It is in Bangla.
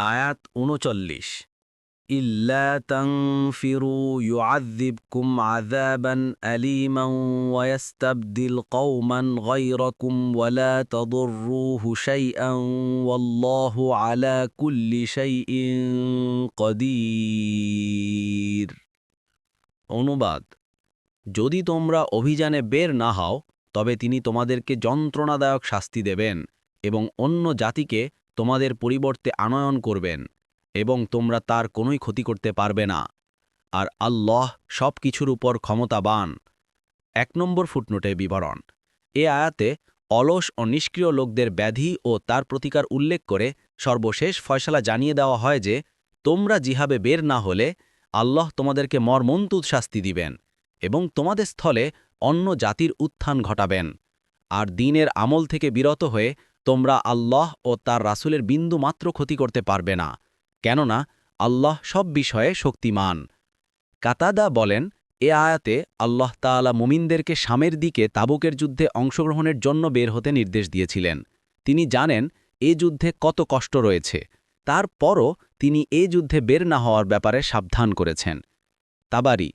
আয়াত ৩৯ ইল্লা তানফিরু ইউআযযিবকুম আযাবান আলীমান ওয়া ইস্তাবদিল কওমান গায়রাকুম ওয়া লা তাদুররুহু শাইআন ওয়াল্লাহু আলা কুল্লি শাইইন কাদির। অনুবাদ: যদি তোমরা অভিযানে বের না হও তবে তিনি তোমাদেরকে যন্ত্রণাদায়ক শাস্তি দেবেন এবং অন্য জাতিকে তোমাদের পরিবর্তে আনয়ন করবেন এবং তোমরা তার কোনোই ক্ষতি করতে পারবে না। আর আল্লাহ সব কিছুর উপর ক্ষমতাবান। ১ নম্বর ফুটনোটে বিবরণ। এ আয়াতে অলস ও নিষ্ক্রিয় লোকদের ব্যাধি ও তার প্রতিকার উল্লেখ করে সর্বশেষ ফয়সালা জানিয়ে দেওয়া হয় যে তোমরা জিহাবে বের না হলে আল্লাহ তোমাদেরকে মর্মন্তুদ শাস্তি দিবেন এবং তোমাদের স্থলে অন্য জাতির উত্থান ঘটাবেন। আর দ্বীনের আমল থেকে বিরত হয়ে তোমরা আল্লাহ ও তার রাসূলের বিন্দু মাত্র ক্ষতি করতে পারবে না, কেননা আল্লাহ সব বিষয়ে শক্তিমান। কাতাদা বলেন, এ আয়াতে আল্লাহ তাআলা মুমিনদেরকে শামের দিকে তাবুকের যুদ্ধে অংশগ্রহণের জন্য বের হতে নির্দেশ দিয়েছিলেন। তিনি জানেন এ যুদ্ধে কত কষ্ট রয়েছে, তারপরও তিনি এ যুদ্ধে বের না হওয়ার ব্যাপারে সাবধান করেছেন। তাবারি